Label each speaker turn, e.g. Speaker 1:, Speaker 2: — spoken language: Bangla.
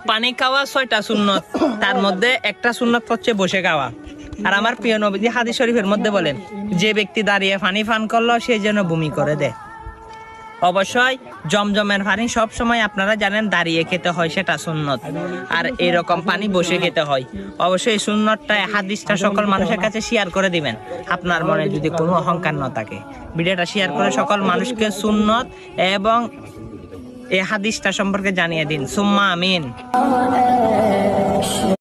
Speaker 1: পানি খাওয়া 6টা সুন্নত, তার মধ্যে একটা সুন্নত হচ্ছে বসে খাওয়া। আর আমার প্রিয় নবীজি হাদিস শরীফের মধ্যে বলেন, যে ব্যক্তি দাঁড়িয়ে পানি পান করলো সে যেন বমি করে দেয়। অবশ্যই জমজমের পানি সব সময় আপনারা জানেন দাঁড়িয়ে খেতে হয়, সেটা সুন্নত। আর এরকম পানি বসে খেতে হয়। অবশ্যই এই সুন্নতটা, হাদিসটা সকল মানুষের কাছে শেয়ার করে দিবেন, আপনার মনে যদি কোনো অহংকার না থাকে। ভিডিওটা শেয়ার করে সকল মানুষকে সুন্নত এবং এই হাদিসটা সম্পর্কে জানিয়ে দিন। সুম্মা আমিন।